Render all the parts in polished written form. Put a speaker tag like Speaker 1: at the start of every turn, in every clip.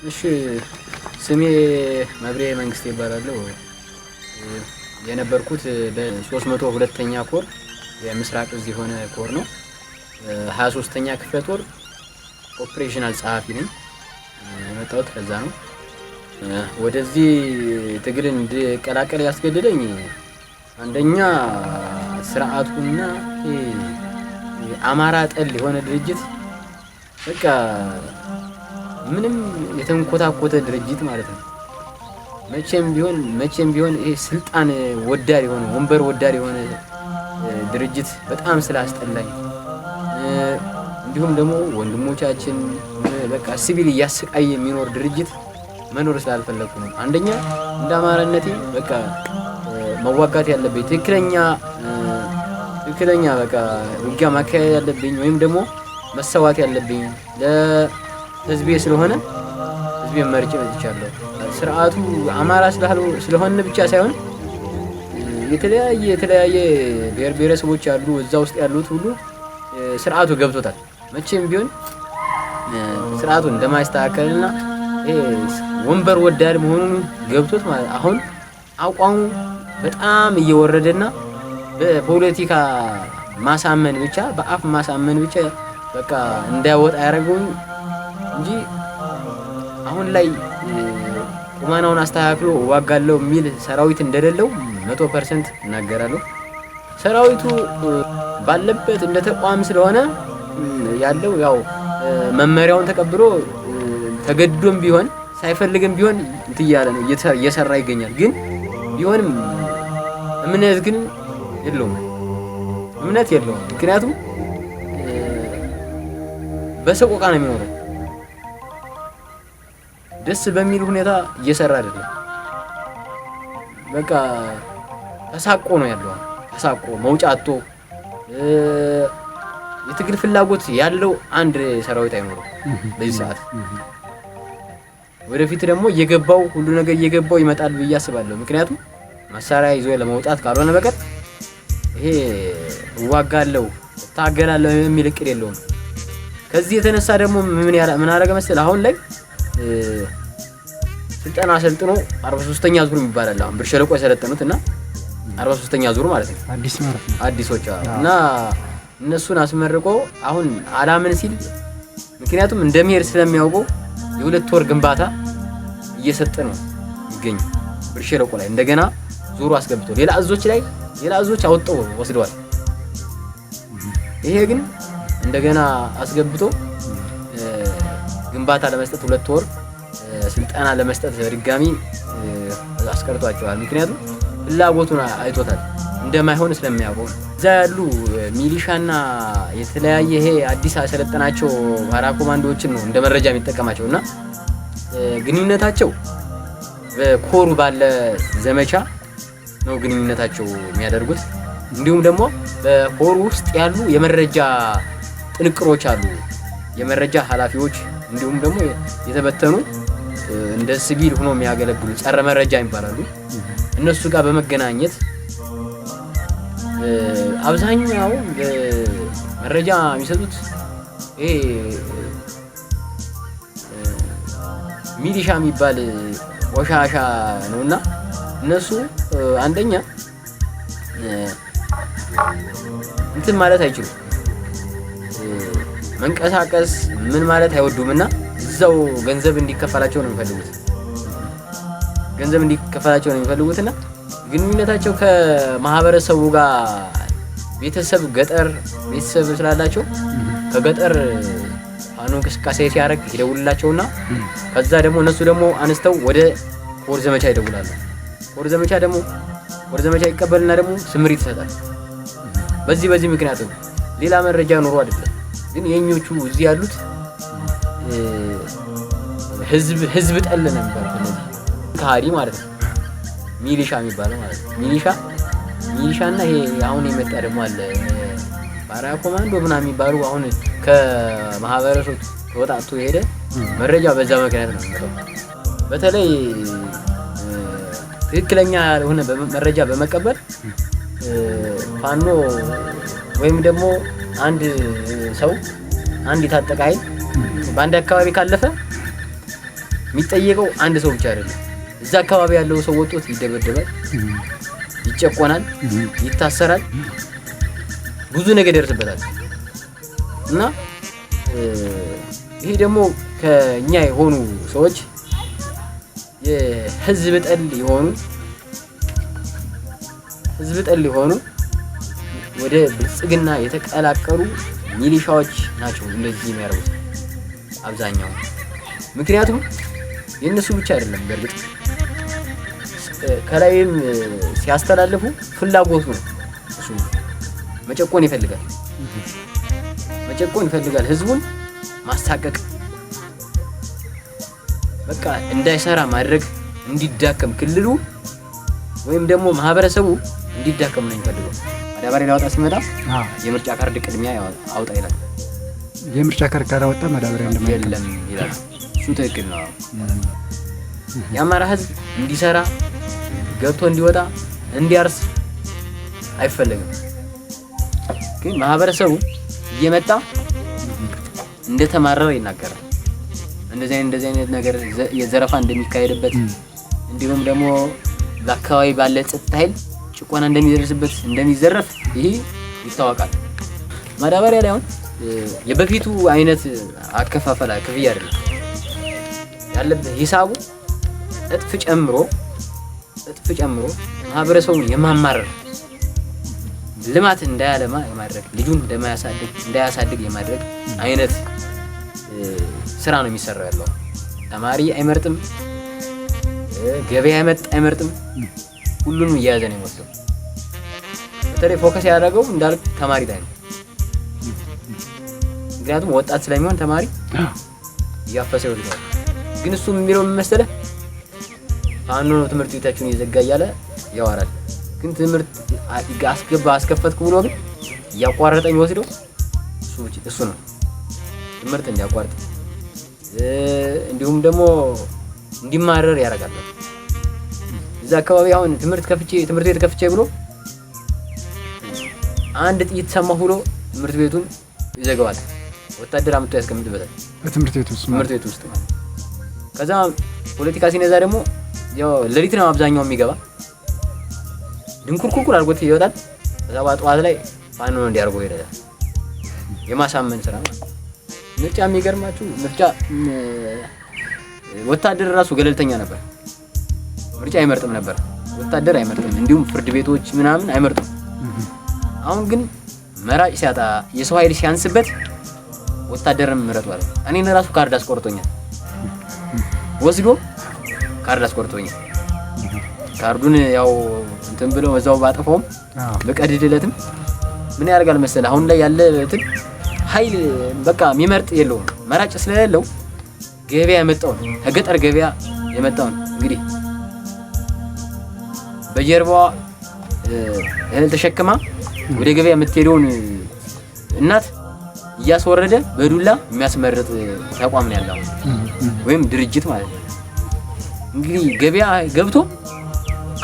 Speaker 1: እሺ ስሜ መብሬ መንግስቴ ይባላል። የነበርኩት በ302ኛ ኮር የምስራቅ እዝ የሆነ ኮር ነው። 23ኛ ክፍለ ጦር ኦፕሬሽናል ጸሐፊ ነኝ። የመጣሁት ከዛ ነው። ወደዚህ ትግል እንድቀላቀል ያስገደደኝ አንደኛ ስርዓቱና አማራ ጠል የሆነ ድርጅት በቃ ምንም የተንኮታኮተ ድርጅት ማለት ነው። መቼም ቢሆን ይሄ ስልጣን ወዳድ የሆነ ወንበር ወዳድ የሆነ ድርጅት በጣም ስላስጠላኝ፣ እንዲሁም ደግሞ ወንድሞቻችን በቃ ሲቪል እያሰቃየ የሚኖር ድርጅት መኖር ስላልፈለኩ ነው። አንደኛ እንደ አማራነቴ በቃ መዋጋት ያለብኝ ትክክለኛ በቃ ውጊያ ማካሄድ ያለብኝ ወይም ደግሞ መሰዋት ያለብኝ ለህዝቤ ስለሆነ ህዝቤን መርጬ መጥቻለሁ። ስርዓቱ አማራ ስለሆነ ብቻ ሳይሆን የተለያየ ብሔር ብሔረሰቦች ያሉ እዛ ውስጥ ያሉት ሁሉ ስርዓቱ ገብቶታል። መቼም ቢሆን ስርዓቱ እንደማይስተካከልና ወንበር ወዳድ መሆኑን ገብቶት ማለት አሁን አቋሙ በጣም እየወረደና በፖለቲካ ማሳመን ብቻ በአፍ ማሳመን ብቻ በቃ እንዳይወጣ ያደረገው እንጂ አሁን ላይ ቁማናውን አስተካክሎ ዋጋለው የሚል ሰራዊት እንደሌለው 100% እናገራለሁ። ሰራዊቱ ባለበት እንደ ተቋም ስለሆነ ያለው ያው መመሪያውን ተቀብሎ ተገዶም ቢሆን ሳይፈልግም ቢሆን እንትያለ ነው እየሰራ ይገኛል። ግን ቢሆንም እምነት ግን የለውም። ምክንያቱም በሰቆቃ ነው የሚኖረው። ደስ በሚል ሁኔታ እየሰራ አይደለም። በቃ ተሳቆ ነው ያለው። ተሳቆ መውጫ አጥቶ የትግል ፍላጎት ያለው አንድ ሰራዊት አይኖርም በዚህ ሰዓት። ወደፊት ደግሞ እየገባው ሁሉ ነገር እየገባው ይመጣል ብዬ አስባለሁ። ምክንያቱም መሳሪያ ይዞ ለመውጣት ካልሆነ በቀር ይሄ እዋጋለሁ ታገላለሁ የሚል እቅድ የለውም። ከዚህ የተነሳ ደግሞ ምን አደረገ መሰል አሁን ላይ ስልጠና ሰልጥኖ 43ኛ ዙር ይባላል። አሁን ብር ሸለቆ የሰለጠኑት እና 43ኛ ዙር ማለት ነው አዲሶች እና እነሱን አስመርቆ አሁን አላምን ሲል ምክንያቱም እንደሚሄድ ስለሚያውቀው የ2 ወር ግንባታ እየሰጠ ነው ይገኝ ብር ሸለቆ ላይ እንደገና ዙሩ አስገብቶ ሌላ እዞች አወጣው ወስደዋል። ይሄ ግን እንደገና አስገብቶ ግንባታ ለመስጠት 2 ወር ስልጠና ለመስጠት ድጋሚ አስቀርቷቸዋል። ምክንያቱም ፍላጎቱን አይቶታል እንደማይሆን ስለሚያውቀው እዛ ያሉ ሚሊሻና የተለያየ ይሄ አዲስ አሰለጠናቸው ፓራ ኮማንዶዎችን ነው እንደ መረጃ የሚጠቀማቸውና ግንኙነታቸው በኮሩ ባለ ዘመቻ ነው ግንኙነታቸው የሚያደርጉት። እንዲሁም ደግሞ በኮሩ ውስጥ ያሉ የመረጃ ጥንቅሮች አሉ፣ የመረጃ ኃላፊዎች እንዲሁም ደግሞ የተበተኑ እንደ ሲቪል ሆኖ የሚያገለግሉ ጸረ መረጃ ይባላሉ። እነሱ ጋር በመገናኘት አብዛኛው መረጃ የሚሰጡት ይሄ ሚሊሻ የሚባል ቆሻሻ ነውና እነሱ አንደኛ እንትን ማለት አይችሉም፣ መንቀሳቀስ ምን ማለት አይወዱምና እዛው ገንዘብ እንዲከፈላቸው ነው የሚፈልጉትና ግንኙነታቸው ከማህበረሰቡ ጋር ገጠር ቤተሰብ ስላላቸው ከገጠር ፋኖ እንቅስቃሴ ሲያደርግ ይደውልላቸውና ከዛ ደግሞ እነሱ ደግሞ አንስተው ወደ ኮር ዘመቻ ይደውላሉ። ኮር ዘመቻ ይቀበልና ደግሞ ስምሪት ይሰጣል። በዚህ ምክንያት ነው፣ ሌላ መረጃ ኖሮ አይደለም። ግን የኞቹ እዚህ ያሉት ህዝብ ጠል ነው የሚባለው ካሪ ማለት ነው። ሚሊሻ የሚባለው ማለት ነው። ሚሊሻና ይሄ አሁን የመጣ ደግሞ አለ ፓራ ኮማንዶ ምናምን የሚባሉ አሁን ከማህበረሰቡ ተወጣጥቶ የሄደ መረጃ በዛ ምክንያት ነው የሚመጣው። በተለይ ትክክለኛ ያልሆነ መረጃ በመቀበል ፋኖ ወይም ደግሞ አንድ ሰው አንድ የታጠቀ ኃይል በአንድ አካባቢ ካለፈ የሚጠየቀው አንድ ሰው ብቻ አይደለም። እዛ አካባቢ ያለው ሰው ወጥቶት ይደበደባል፣ ይጨቆናል፣ ይታሰራል፣ ብዙ ነገር ይደርስበታል። እና ይሄ ደግሞ ከኛ የሆኑ ሰዎች የህዝብ ጠል የሆኑ ወደ ብልጽግና የተቀላቀሉ ሚሊሻዎች ናቸው እንደዚህ የሚያደርጉት አብዛኛው። ምክንያቱም የነሱ ብቻ አይደለም፣ በርግጥ ከላይም ሲያስተላልፉ ፍላጎቱ ነው። እሱ መጨቆን ይፈልጋል፣ ህዝቡን ማሳቀቅ፣ በቃ እንዳይሰራ ማድረግ፣ እንዲዳከም ክልሉ ወይም ደግሞ ማህበረሰቡ እንዲዳከም ነው የሚፈልገው። ማዳበሪያ ሊያወጣ ሲመጣ የምርጫ ካርድ ቅድሚያ አውጣ ይላል።
Speaker 2: የምርጫ ካርድ ካላወጣ ማዳበሪያ
Speaker 1: የለም ይላል። እሱ ትክክል ነው። የአማራ ህዝብ እንዲሰራ ገብቶ እንዲወጣ እንዲያርስ አይፈልግም። ግን ማህበረሰቡ እየመጣ እንደተማረረ ይናገራል። እንደዚህ አይነት ነገር የዘረፋ እንደሚካሄድበት እንዲሁም ደግሞ በአካባቢ ባለ ጸጥታ ኃይል ጭቆና እንደሚደርስበት እንደሚዘረፍ ይሄ ይታወቃል። ማዳበሪያ ላይ አሁን የበፊቱ አይነት አከፋፈል ክፍያ አይደለም ያለበት። ሂሳቡ እጥፍ ጨምሮ ማህበረሰቡን የማማረር ልማት እንዳያለማ የማድረግ ልጁን እንዳያሳድግ የማድረግ አይነት ስራ ነው የሚሰራው ያለው። ተማሪ አይመርጥም፣ ገበያ አይመርጥም፣ ሁሉንም እየያዘ ነው የሚወስደው። በተለይ ፎከስ ያደረገው እንዳልክ ተማሪ ላይ ነው። ምክንያቱም ወጣት ስለሚሆን ተማሪ እያፈሰ ይወስዳል። ግን እሱ የሚለው ምን መሰለህ? ፋኖ ነው ትምህርት ቤታችሁን እየዘጋ እያለ ያወራል። ግን ትምህርት አስከፈትኩ ብሎ ግን እያቋረጠ የሚወስደው እሱ ነው። ትምህርት እንዲያቋርጥ እንዲሁም ደግሞ እንዲማረር ያደርጋል። እዛ አካባቢ አሁን ትምህርት ቤት ከፍቼ ብሎ አንድ ጥይት ሰማሁ ብሎ ትምህርት ቤቱን ይዘጋዋል። ወታደር አምጥቶ ያስቀምጥበታል ትምህርት ቤት ውስጥ ማለት። ከዛ ፖለቲካ ሲነዛ ደግሞ ያው ሌሊት ነው አብዛኛው የሚገባ፣ ድንኩርኩር አድርጎት ይወጣል። ከዛ ጠዋት ላይ ፋኖ እንዲያርጎ ይሄዳል። የማሳመን ስራ ማለት። ምርጫ የሚገርማችሁ ወታደር ራሱ ገለልተኛ ነበር። ምርጫ አይመርጥም ነበር፣ ወታደር አይመርጥም፣ እንዲሁም ፍርድ ቤቶች ምናምን አይመርጡም። አሁን ግን መራጭ ሲያጣ የሰው ኃይል ሲያንስበት ወታደርም ምረጡ አለ። እኔን ራሱ ካርድ አስቆርጦኛል፣ ወስዶ ካርድ አስቆርጦኛል። ካርዱን ያው እንትን ብለው እዛው ባጠፋውም በቀድድለትም ምን ያደርጋል መሰለህ? አሁን ላይ ያለ እንትን ኃይል በቃ የሚመርጥ የለውም። መራጭ ስለሌለው ገበያ የመጣውን ከገጠር ገበያ የመጣውን እንግዲህ በጀርባዋ እህል ተሸክማ ወደ ገበያ የምትሄደውን እናት እያስወረደ በዱላ የሚያስመርጥ ተቋም ነው ያለው፣ ወይም ድርጅት ማለት ነው። እንግዲህ ገበያ ገብቶ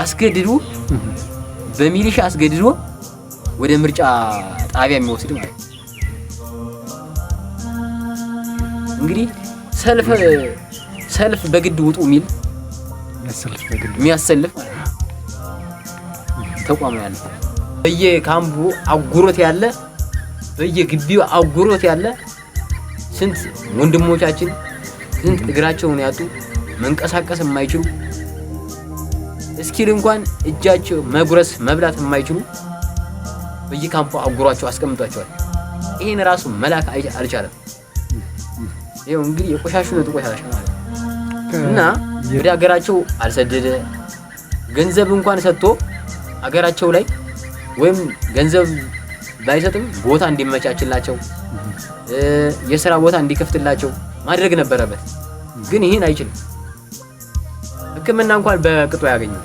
Speaker 1: አስገድዶ በሚሊሻ አስገድዶ ወደ ምርጫ ጣቢያ የሚወስድ ማለት ነው። እንግዲህ ሰልፍ በግድ ውጡ የሚል የሚያሰልፍ ማለት ነው ተቋም ያለው። በየካምፑ አጉሮት ያለ በየግቢው አጉሮት ያለ ስንት ወንድሞቻችን ስንት እግራቸውን ያጡ መንቀሳቀስ የማይችሉ እስኪል እንኳን እጃቸው መጉረስ መብላት የማይችሉ በየካምፑ አጉሯቸው አስቀምጧቸዋል። ይሄን ራሱ መላክ አልቻለም። ይሄው እንግዲህ የቆሻሹ ነው ተቆሻሻ ማለት እና ወደ ሀገራቸው አልሰደደ ገንዘብ እንኳን ሰጥቶ ሀገራቸው ላይ ወይም ገንዘብ ባይሰጥም ቦታ እንዲመቻችላቸው የሥራ ቦታ እንዲከፍትላቸው ማድረግ ነበረበት። ግን ይሄን አይችልም። ሕክምና እንኳን በቅጡ ያገኘው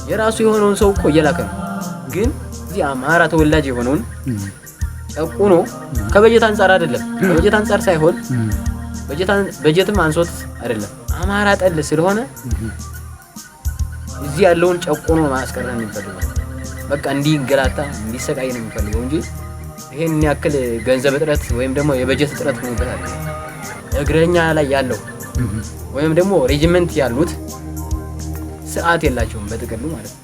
Speaker 1: የራሱ የሆነውን ሰው እኮ እየላከ ነው። ግን እዚህ አማራ ተወላጅ የሆነውን ጨቁኖ ከበጀት አንፃር አይደለም፣ ከበጀት አንፃር ሳይሆን በጀትም አንሶት አይደለም፣ አማራ ጠል ስለሆነ እዚህ ያለውን ጨቁኖ ማስቀረት ነው የሚፈልገው። በቃ እንዲገላታ እንዲሰቃይ ነው የሚፈልገው እንጂ ይሄን ያክል ገንዘብ እጥረት ወይም ደግሞ የበጀት እጥረት ነው ይባላል። እግረኛ ላይ ያለው ወይም ደግሞ ሬጂመንት ያሉት ስርዓት የላቸውም በጥቅሉ ማለት ነው።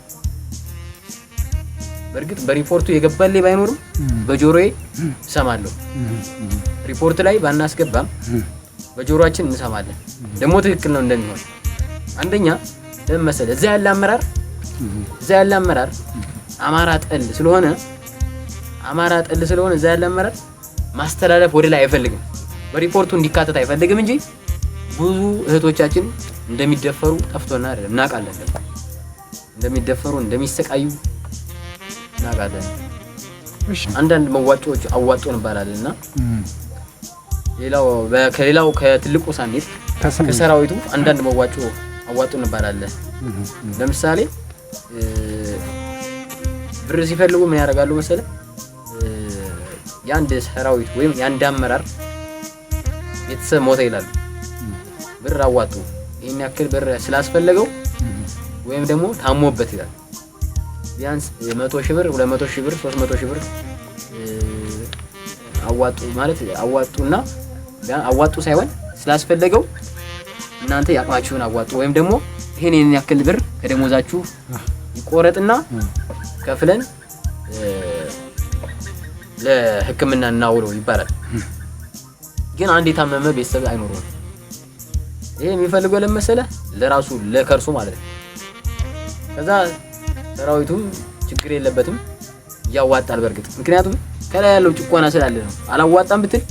Speaker 1: በእርግጥ በሪፖርቱ የገባልኝ ባይኖርም በጆሮዬ እሰማለሁ። ሪፖርት ላይ ባናስገባም በጆሮአችን እንሰማለን። ደግሞ ትክክል ነው እንደሚሆን አንደኛ ለምን መሰለህ እዛ ያለ አመራር አማራ ጠል ስለሆነ እዛ ያለ አመራር ማስተላለፍ ወደ ላይ አይፈልግም። በሪፖርቱ እንዲካተት አይፈልግም እንጂ ብዙ እህቶቻችን እንደሚደፈሩ ጠፍቶና አይደለም እናውቃለን። እንደሚደፈሩ እንደሚሰቃዩ እናውቃለን። አንዳንድ መዋጮዎች አዋጡ እንባላለንና ከሌላው ከትልቁ ሳንዴት ከሰራዊቱ አንዳንድ መዋጮ አዋጡ እንባላለን። ለምሳሌ ብር ሲፈልጉ ምን ያደርጋሉ መሰለ? የአንድ ሰራዊት ወይም የአንድ አመራር ቤተሰብ ሞተ ይላሉ። ብር አዋጡ ይሄን ያክል ብር ስላስፈለገው ወይም ደግሞ ታሞበት ይላል። ቢያንስ 100,000 ብር 200,000 ብር 300,000 ብር አዋጡ ማለት አዋጡና አዋጡ ሳይሆን ስላስፈለገው እናንተ ያቅማችሁን አዋጡ ወይም ደግሞ ይሄን ያክል ብር ከደሞዛችሁ ይቆረጥና ከፍለን ለሕክምና እናውለው ይባላል። ግን አንድ የታመመ ቤተሰብ አይኖርም። ይሄ የሚፈልገው ለመሰለ ለራሱ ለከርሱ ማለት ነው። ከዛ ሰራዊቱም ችግር የለበትም ያዋጣል። በርግጥ ምክንያቱም ከላይ ያለው ጭቆና ስላለ ነው። አላዋጣም ብትል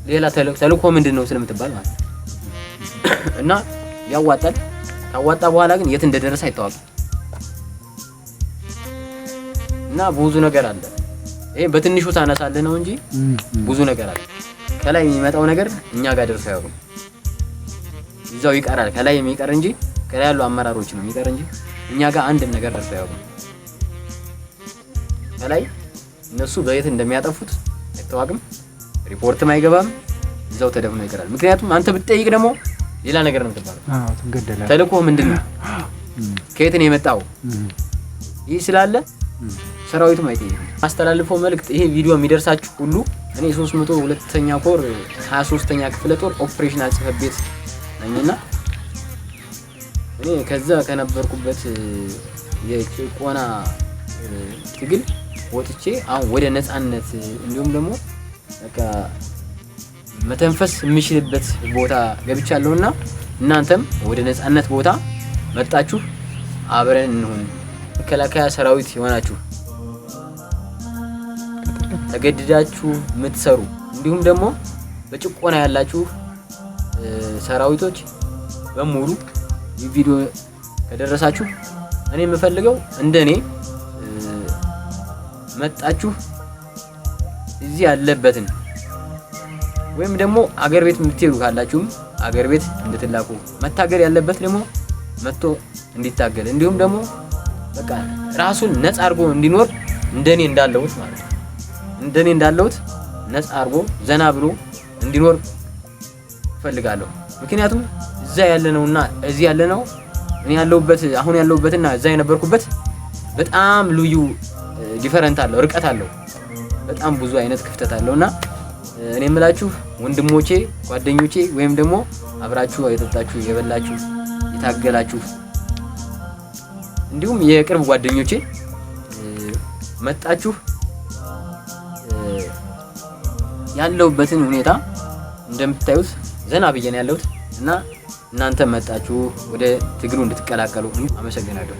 Speaker 1: ሌላ ተልእኮ ምንድነው ስለምትባል ማለት ነው። እና ያዋጣል። ካዋጣ በኋላ ግን የት እንደደረሰ አይታወቅም። እና ብዙ ነገር አለ። ይሄ በትንሹ ታነሳለህ ነው እንጂ ብዙ ነገር አለ። ከላይ የሚመጣው ነገር እኛ ጋር ደርሶ አያውቅም። ይዛው ይቀራል። ከላይ የሚቀር እንጂ ከላይ ያሉ አመራሮች ነው የሚቀር እንጂ እኛ ጋር አንድም ነገር ደርሶ አያውቅም። ከላይ እነሱ በየት እንደሚያጠፉት አይታወቅም። ሪፖርትም አይገባም። ይዛው ተደፍኖ ይቀራል። ምክንያቱም አንተ ብትጠይቅ ደግሞ ሌላ ነገር ነው የምትባለው።
Speaker 2: ትገደላለህ።
Speaker 1: ተልእኮ ምንድነው? ከየት ነው የመጣው? ይህ ስላለ ሰራዊቱም አይጠይቅም። ማስተላልፈው መልእክት ይሄ ቪዲዮ የሚደርሳችሁ ሁሉ እኔ 302ኛ ኮር 23ኛ ክፍለ ጦር ኦፕሬሽናል ጽሕፈት ቤት ነኝና እኔ ከዛ ከነበርኩበት የጭቆና ትግል ወጥቼ አሁን ወደ ነፃነት እንዲሁም ደግሞ በቃ መተንፈስ የምችልበት ቦታ ገብቻለሁና እናንተም ወደ ነፃነት ቦታ መጣችሁ አብረን እንሁን። መከላከያ ሰራዊት የሆናችሁ ተገድዳችሁ የምትሰሩ እንዲሁም ደግሞ በጭቆና ያላችሁ ሰራዊቶች በሙሉ ይህ ቪዲዮ ከደረሳችሁ እኔ የምፈልገው እንደኔ መጣችሁ እዚህ ያለበትን ወይም ደግሞ አገር ቤት የምትሄዱ ካላችሁም አገር ቤት እንድትላኩ መታገል ያለበት ደግሞ መጥቶ እንዲታገል እንዲሁም ደግሞ በቃ ራሱን ነፃ አርጎ እንዲኖር እንደኔ እንዳለሁት ማለት ነው። እንደኔ እንዳለሁት ነፃ አርጎ ዘና ብሎ እንዲኖር ፈልጋለሁ። ምክንያቱም እዛ ያለነውና እዚህ ያለነው እኔ ያለሁበት አሁን ያለሁበትና እዛ የነበርኩበት በጣም ልዩ ዲፈረንት አለው፣ ርቀት አለው፣ በጣም ብዙ አይነት ክፍተት አለውና እኔ የምላችሁ ወንድሞቼ፣ ጓደኞቼ ወይም ደግሞ አብራችሁ የጠጣችሁ የበላችሁ የታገላችሁ እንዲሁም የቅርብ ጓደኞቼ መጣችሁ ያለውበትን ሁኔታ እንደምታዩት ዘና ብዬ ነው ያለሁት እና እናንተ መጣችሁ ወደ ትግሉ እንድትቀላቀሉ አመሰግናለሁ።